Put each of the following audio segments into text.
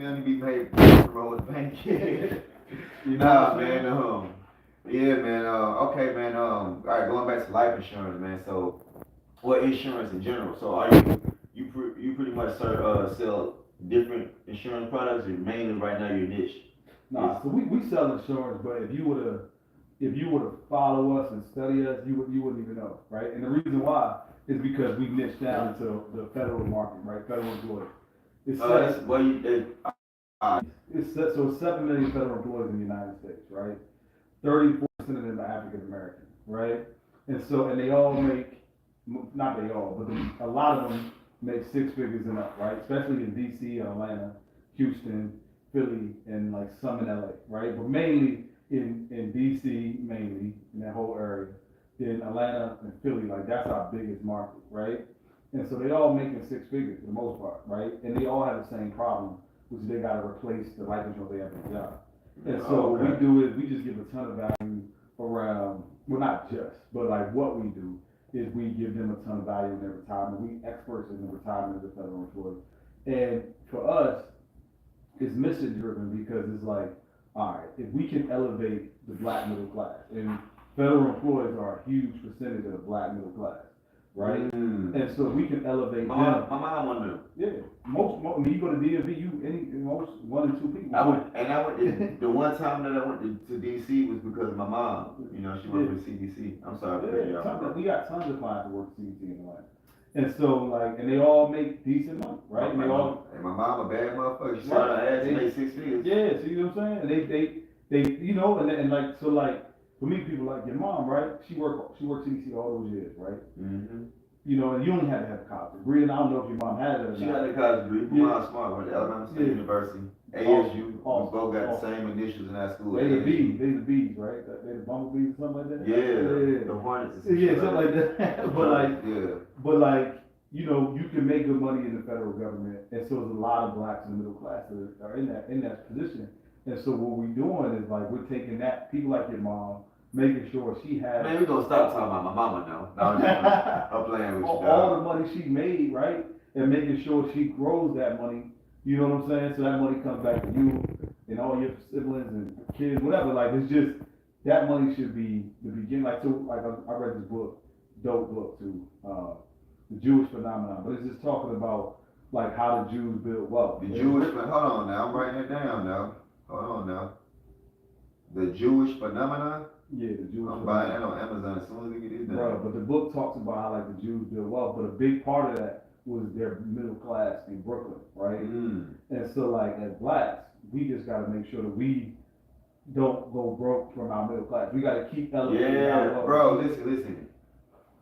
million be made from road bank. Nah, man. Yeah, man. Okay, man. All right, going back to life insurance, man. So, what insurance in general? So, are you pretty much sell different insurance products, or mainly right now your niche? Nah, so we sell insurance, but if you were to follow us and study us, you wouldn't even know, right? And the reason why is because we niche down into the federal market, right? Federal employees. It's set, Well, so it's 7 million federal employees in the United States, right? 34% of them are African American, right? And they all make, not they all, but a lot of them make six figures and up, right? Especially in DC, Atlanta, Houston, Philly, and like some in LA, right? But mainly in DC, mainly in that whole area. Then Atlanta and Philly, like that's our biggest market, right? And so they all making six figures for the most part, right? And they all have the same problem, which is they got to replace the life insurance they have in the job. And so what we do is we just give a ton of value around, well not just, but like what we do is we give them a ton of value in their retirement. We experts in the retirement of the federal employees. And for us, it's mission driven because it's like, all right, if we can elevate the black middle class, and federal employees are a huge percentage of the black middle class, right? And so we can elevate my them. my mom one of them. Yeah, when you go to DMV, most 1 in 2 people. I went the one time that I went to DC was because of my mom. You know, she worked for CDC. I'm sorry. We got tons of clients who work for CDC in the line. And so like, and they all make decent money, right? And my mom a bad motherfucker. She started her ass to make 6 figures. Yeah, see what I'm saying? They you know, and like, so like, for me, people like your mom, right? She worked CDC all those years, right? Mm-hmm. You know, and you only had to have a college degree, and I don't know if your mom had it or not. She got a college degree. My mom's smart. Went to Alabama State University. ASU. We both got the same initials in that school. They the bees, right? They the bumblebees or something like that? Yeah. The hornets. Yeah, something like that. But like, you know, you can make good money in the federal government, and so there's a lot of blacks in the middle class that are in that position. And so what we're doing is like we're taking that, people like your mom, making sure she has. Man, we gonna stop talking about my mama now. I'm playing with you. All the money she made, right, and making sure she grows that money. You know what I'm saying? So that money comes back to you and all your siblings and kids, whatever. Like it's just that money should be the beginning. Like so, like I read this book, dope book too, the Jewish phenomenon. But it's just talking about like how the Jews build wealth. Hold on now, I'm writing it down now. Hold on now. The Jewish phenomenon? Yeah, the Jewish I'm buying that on Amazon as soon as we get it done. Right, but the book talks about how like the Jews build wealth, but a big part of that was their middle class in Brooklyn, right? And so like as blacks, we just gotta make sure that we don't go broke from our middle class. We gotta keep elevating our wealth. Bro, listen.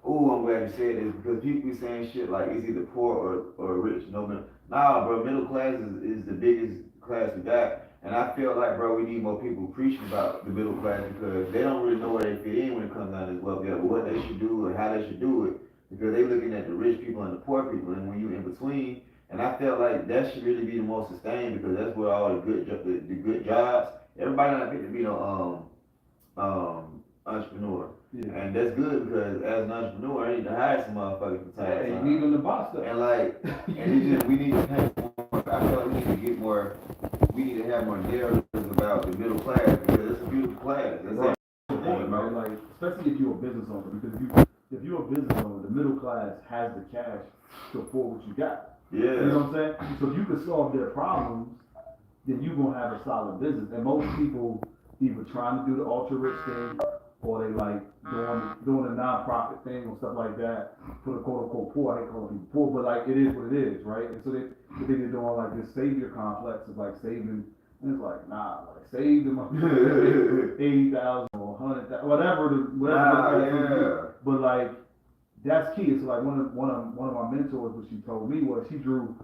Ooh, I'm glad you said this because people be saying shit like it's either poor or rich. Nah, bro, middle class is the biggest class we got. And I feel like, bro, we need more people preaching about the middle class because they don't really know where they fit in when it comes down to this wealth, what they should do or how they should do it. Because they looking at the rich people and the poor people, and when you in between, and I felt like that should really be the most sustained because that's where all the good jobs. Everybody not fit to be no entrepreneur. Yeah. And that's good because as an entrepreneur, I need to hire some motherfuckers from time to time. You need them to buy stuff. And like, we need to have more. I feel like we need to get more. We need to have more narratives about the middle class because it's a beautiful class. That's right. Right? Like, especially if you're a business owner, because if you're a business owner, the middle class has the cash to afford what you got. Yeah. You know what I'm saying? So if you can solve their problems, then you're gonna have a solid business. And most people either trying to do the ultra rich thing or they like doing a non-profit thing or stuff like that for the quote unquote poor. I hate calling people poor, but like it is what it is, right? And so they think they're doing like this savior complex of like saving, and it's like nah, like save them $80,000 or $100,000, whatever. But like that's key. So like one of my mentors, what she told me was she drew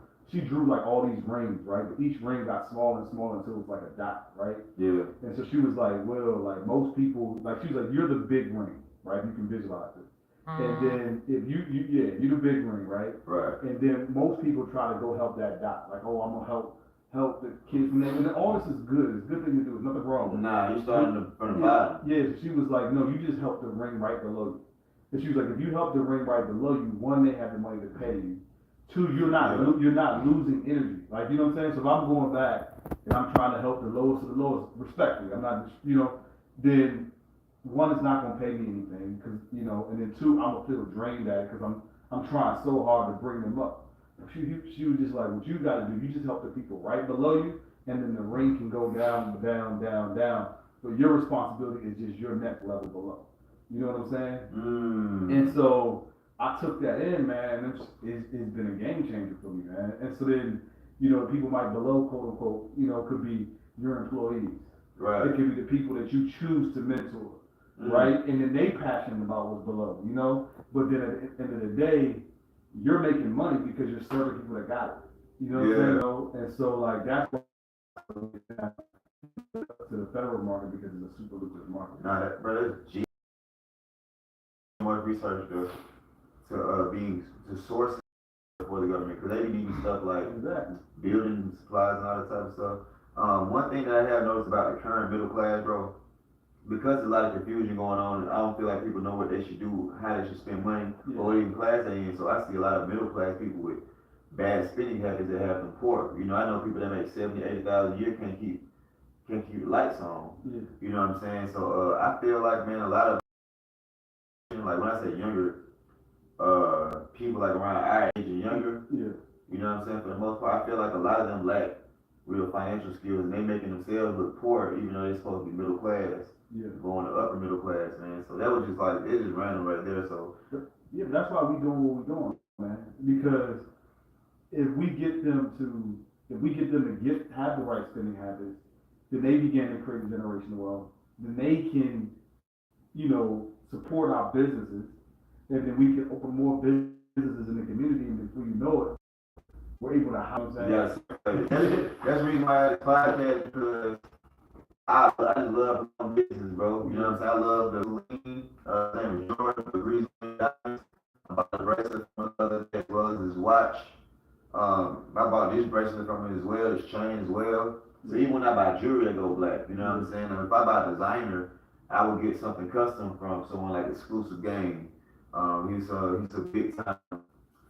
like all these rings, right? But each ring got smaller and smaller until it was like a dot, right? Yeah. And so she was like, well, like most people, like she was like, you're the big ring, right? You can visualize it. And then if you're the big ring, right? Right. And then most people try to go help that dot, like, oh, I'm gonna help the kids. And all this is good. It's a good thing to do. There's nothing wrong with it. Nah, you starting from the bottom. Yeah. She was like, no, you just help the ring right below you. And she was like, if you help the ring right below you, one, they have the money to pay you. Two, you're not losing energy. Like, you know what I'm saying? So if I'm going back and I'm trying to help the lowest of the lowest, respectfully, I'm not, then one, it's not gonna pay me anything, because, and then two, I'm gonna feel drained at it, because I'm trying so hard to bring them up. She was just like, what you gotta do, you just help the people right below you, and then the ring can go down, down, down, down. But your responsibility is just your next level below. You know what I'm saying? And so I took that in, man, and it's been a game changer for me, man. And so then, people might below, quote unquote, could be your employees. Right. It could be the people that you choose to mentor, right? And then they passionate about what's below, But then at the end of the day, you're making money because you're serving people that got it. You know what I'm saying? And so, like, that's why to the federal market, because it's a super lucrative market. Nah, that, bro, that's G. More research to source for the government, because they need stuff like building supplies and all that type of stuff. One thing that I have noticed about the current middle class, bro, because there's a lot of confusion going on, and I don't feel like people know what they should do, how they should spend money, or what even class they in. So I see a lot of middle class people with bad spending habits that have them poor. I know people that make 70, 80,000 a year can't keep the lights on. You know what I'm saying? So I feel like, man, a lot of, like, when I say younger, people like around our age and younger, you know what I'm saying, for the most part, I feel like a lot of them lack real financial skills, and they making themselves look poor, even though they're supposed to be middle class, going to upper middle class, man. So that was just like, it's just random right there. So yeah, but that's why we doing what we're doing, man, because if we get them to have the right spending habits, then they begin to create a generational wealth. Then they can, support our businesses, and then we can open more businesses in the community, and before you know it, we're able to house that. Yes, that's the reason why I had a podcast, because I just love business, bro. You know what I'm saying? I love the lean, name is Jordan, the reason I bought the bracelet from another as well as his watch. I bought this bracelet from him as well, this chain as well. So even when I buy jewelry, I go black. You know what I'm saying? And if I buy designer, I would get something custom from someone like Exclusive Game. He's a big time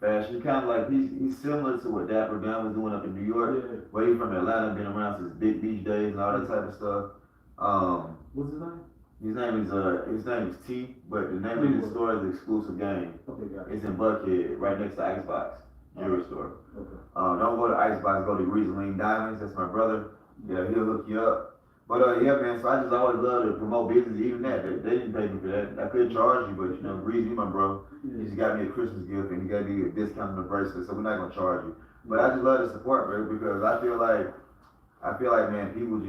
fashion, kind of like he's similar to what Dapper Dan was doing up in New York. But he's from Atlanta, been around since Big Beach days and all that type of stuff. What's his name? His name is T, but the name of his store is Exclusive Game. Okay, got it. It's in Buckhead, right next to Icebox jewelry store. Okay. Don't go to Icebox, go to Riesling Diamonds. That's my brother. Yeah, he'll hook you up. But yeah, man. So I just always love to promote business. Even that, they didn't pay me for that. I couldn't charge you, but Breezy, my bro, he just got me a Christmas gift, and he got me a discount on the bracelet. So we're not gonna charge you. But I just love the support, bro, because I feel like, man, people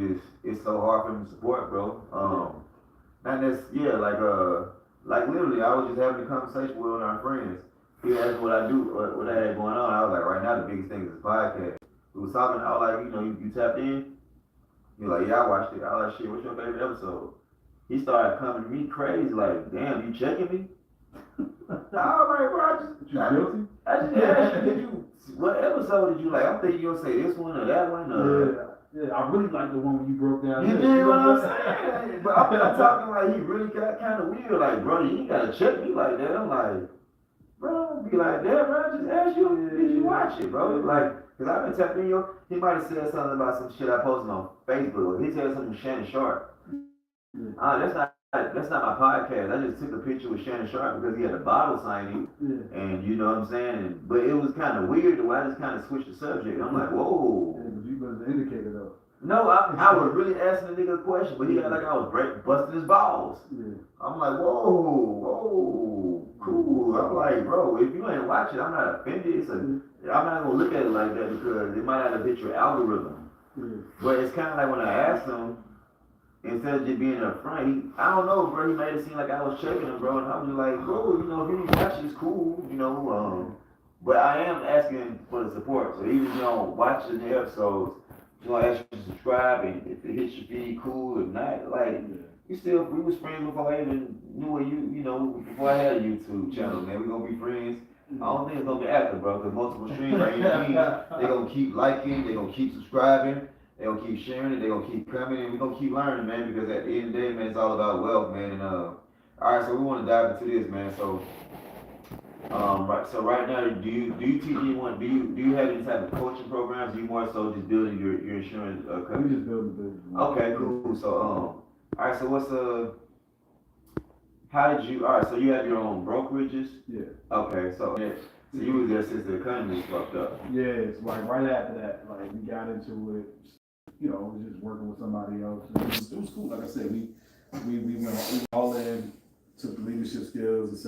it's so hard for them to support, bro. And that's like literally, I was just having a conversation with one of our friends. He asked me what I do, what I had going on. I was like, right now the biggest thing is the podcast. We was talking, I was like, you tapped in. He was like, yeah, I watched it. I was like, shit, what's your favorite episode? He started coming to me crazy, like, damn, you checking me? I was like, bro, I just asked you, what episode did you like? I'm thinking you'll say this one or that one. Yeah, I really like the one when you broke down. You know what I'm saying? But I'm talking like he really got kind of weird. Like, bro, you ain't gotta check me like that. I'm like, bro, be like that, bro. I just asked you, did you watch it, bro? Like, cause I've been tapping you. He might have said something about some shit I posted on Facebook. Or he said something with Shannon Sharp. That's not my podcast. I just took a picture with Shannon Sharp because he had a bottle signing, and you know what I'm saying. But it was kind of weird the way I just kind of switched the subject. I'm like, whoa. Yeah, but you was an indicator though. No, I was really asking the nigga a question, but he got like I was busting his balls. Yeah. I'm like, whoa, cool. I'm like, bro, if you ain't watching, I'm not offended. I'm not gonna look at it like that because it might not have hit your algorithm. Yeah. But it's kind of like when I asked him, instead of just being up front, I don't know, bro, he made it seem like I was checking him, bro, and I was just like, bro, if you didn't watch it, it's cool, but I am asking for the support, so even if you don't watch the episodes, I ask you to subscribe, and if it hits your feed, cool, if not, like, we was friends before I even knew what before I had a YouTube channel, man, we gonna be friends. I don't think it's gonna be active, bro, because multiple streams are in they gonna keep liking, they gonna keep subscribing, they gonna keep sharing it, they gonna keep coming, and we gonna keep learning, man, because at the end of the day, man, it's all about wealth, man, and alright, so we wanna dive into this, man, so Right. So right now, do you teach anyone? Do you have any type of coaching programs? Or you more so just building your insurance We company? just build the business. Okay, cool. So all right. So how did you? All right. So you have your own brokerages. Yeah. Okay. So you was there since the economy was fucked up. Yeah, it's like right after that, like we got into it, you know, it was just working with somebody else. It was cool. Like I said, we went all in, took the leadership skills,